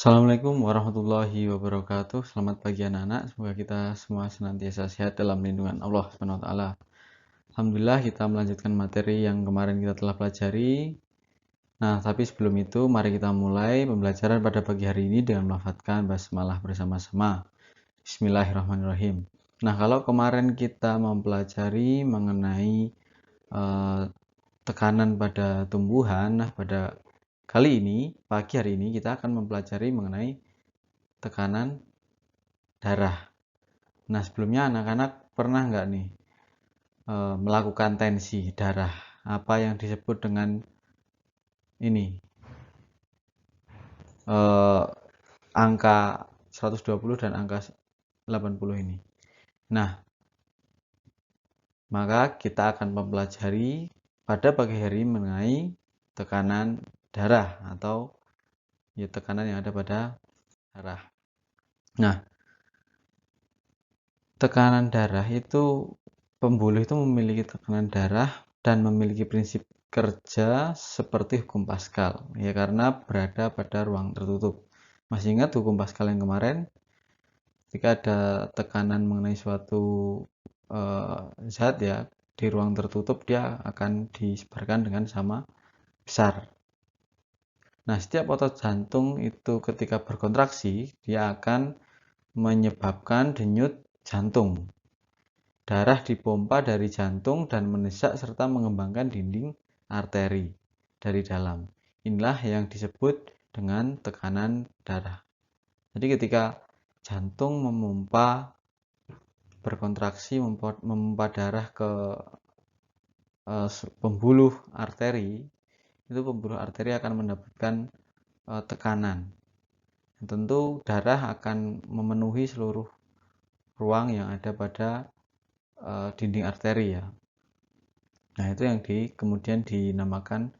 Assalamualaikum warahmatullahi wabarakatuh. Selamat pagi anak-anak. Semoga kita semua senantiasa sehat dalam lindungan Allah Subhanahu wa taala. Alhamdulillah kita melanjutkan materi yang kemarin kita telah pelajari. Nah, tapi sebelum itu mari kita mulai pembelajaran pada pagi hari ini dengan melafadzkan basmalah bersama-sama. Bismillahirrahmanirrahim. Nah, kalau kemarin kita mempelajari mengenai tekanan pada tumbuhan, nah pada kali ini, pagi hari ini kita akan mempelajari mengenai tekanan darah. Nah, sebelumnya anak-anak pernah nggak nih melakukan tensi darah? Apa yang disebut dengan ini angka 120 dan angka 80 ini. Nah, maka kita akan mempelajari pada pagi hari mengenai tekanan darah atau ya tekanan yang ada pada darah. Nah, tekanan darah itu pembuluh itu memiliki tekanan darah dan memiliki prinsip kerja seperti hukum Pascal, ya karena berada pada ruang tertutup. Masih ingat hukum Pascal yang kemarin? Ketika ada tekanan mengenai suatu zat ya di ruang tertutup, dia akan disebarkan dengan sama besar. Nah, setiap otot jantung itu ketika berkontraksi, dia akan menyebabkan denyut jantung. Darah dipompa dari jantung dan mendesak serta mengembangkan dinding arteri dari dalam. Inilah yang disebut dengan tekanan darah. Jadi ketika jantung memompa berkontraksi memompa darah ke pembuluh arteri, itu pembuluh arteri akan mendapatkan tekanan. Dan tentu darah akan memenuhi seluruh ruang yang ada pada dinding arteri ya. Nah, itu yang kemudian dinamakan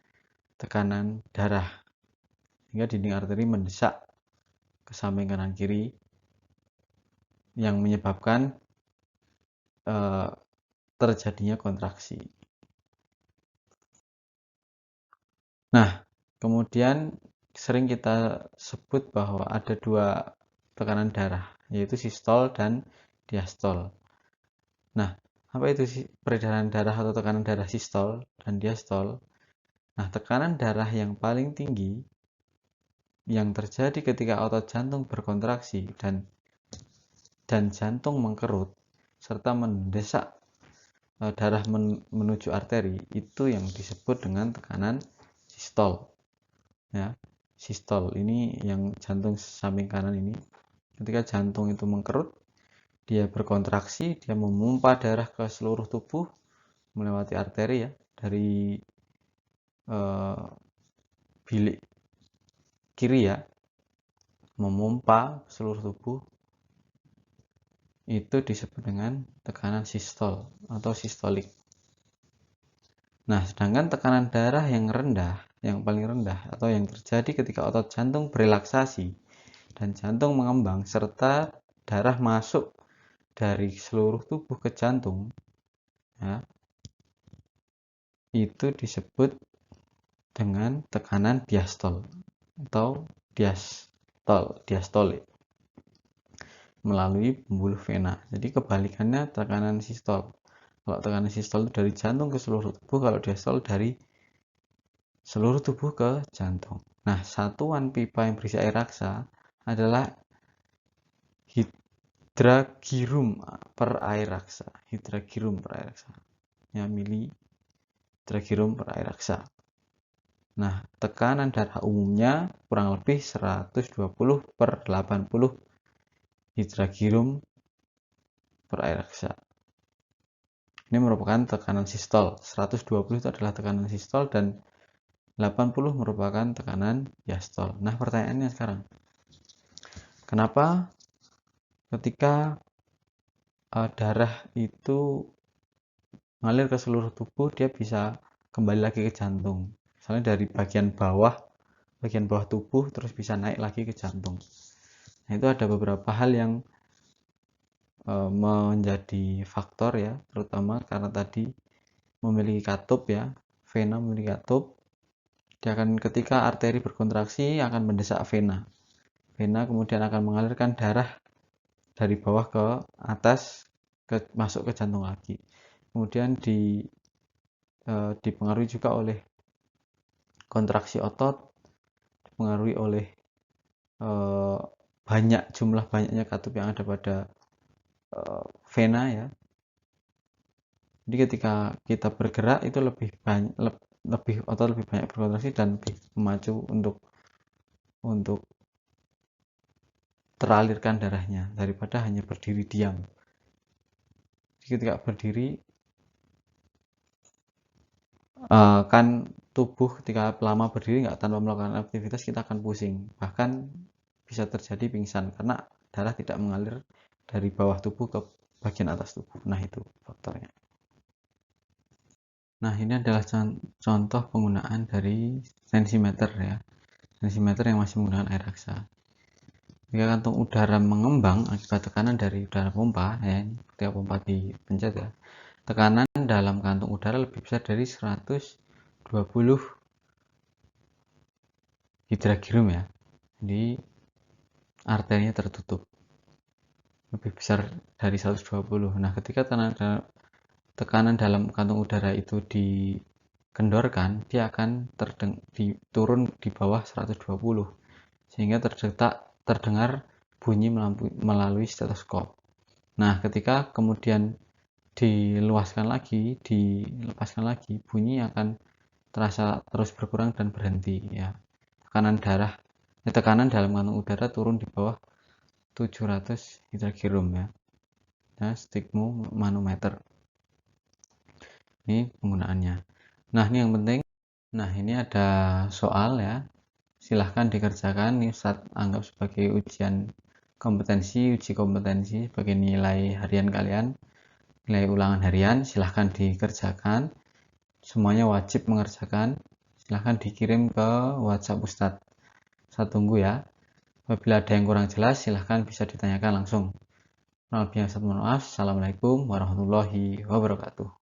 tekanan darah. Sehingga dinding arteri mendesak ke samping kanan kiri yang menyebabkan terjadinya kontraksi. Nah, kemudian sering kita sebut bahwa ada dua tekanan darah, yaitu sistol dan diastol. Nah, apa itu peredaran darah atau tekanan darah sistol dan diastol? Nah, tekanan darah yang paling tinggi yang terjadi ketika otot jantung berkontraksi dan jantung mengkerut serta mendesak darah menuju arteri, itu yang disebut dengan tekanan sistol. Ya, sistol ini yang jantung samping kanan ini. Ketika jantung itu mengkerut, dia berkontraksi, dia memompa darah ke seluruh tubuh melewati arteri ya, dari bilik kiri ya, memompa seluruh tubuh, itu disebut dengan tekanan sistol atau sistolik. Nah, sedangkan tekanan darah yang rendah, yang paling rendah atau yang terjadi ketika otot jantung berelaksasi dan jantung mengembang serta darah masuk dari seluruh tubuh ke jantung, ya, itu disebut dengan tekanan diastol atau diastolik melalui pembuluh vena. Jadi kebalikannya tekanan sistol. Kalau tekanan sistol itu dari jantung ke seluruh tubuh, kalau diastol dari seluruh tubuh ke jantung. Nah, satuan pipa yang berisi air raksa adalah hidragirum per air raksa. Hidragirum per air raksa. Ya, mili hidragirum per air raksa. Nah, tekanan darah umumnya kurang lebih 120 per 80 hidragirum per air raksa. Ini merupakan tekanan sistol. 120 itu adalah tekanan sistol dan 80 merupakan tekanan diastol. Nah, pertanyaannya sekarang, kenapa ketika darah itu mengalir ke seluruh tubuh, dia bisa kembali lagi ke jantung? Misalnya dari bagian bawah tubuh, terus bisa naik lagi ke jantung. Nah, itu ada beberapa hal yang menjadi faktor ya, terutama karena tadi memiliki katup ya, vena memiliki katup. Dia akan ketika arteri berkontraksi akan mendesak vena. vena kemudian akan mengalirkan darah dari bawah ke atas masuk ke jantung lagi. Kemudian dipengaruhi juga oleh kontraksi otot, dipengaruhi oleh banyaknya katup yang ada pada vena ya. Jadi ketika kita bergerak itu otot lebih banyak berkontraksi dan lebih memacu untuk teralirkan darahnya daripada hanya berdiri diam. Jadi ketika berdiri kan tubuh ketika lama berdiri tanpa melakukan aktivitas kita akan pusing, bahkan bisa terjadi pingsan karena darah tidak mengalir dari bawah tubuh ke bagian atas tubuh. Nah itu faktornya. Nah ini adalah contoh penggunaan dari tensimeter ya, tensimeter yang masih menggunakan air raksa. Jika kantung udara mengembang akibat tekanan dari udara pompa ya, ketika pompa dipencet ya, tekanan dalam kantung udara lebih besar dari 120 hidragirum ya. Jadi arterinya tertutup. Lebih besar dari 120. Nah, ketika tekanan dalam kantung udara itu dikendorkan, dia akan turun di bawah 120 sehingga terdengar bunyi melalui stetoskop. Nah, ketika kemudian dilepaskan lagi, bunyi akan terasa terus berkurang dan berhenti ya. Tekanan dalam kantung udara turun di bawah 700 hidragirum ya. Nah, stigmomanometer. Ini penggunaannya. Nah, ini yang penting. Nah, ini ada soal ya. Silahkan dikerjakan. Ini Ustaz anggap sebagai uji kompetensi sebagai nilai harian kalian. Nilai ulangan harian, silahkan dikerjakan. Semuanya wajib mengerjakan. Silahkan dikirim ke WhatsApp Ustadz. Saya tunggu ya. Apabila ada yang kurang jelas, silahkan bisa ditanyakan langsung. Mohon maaf. Assalamualaikum warahmatullahi wabarakatuh.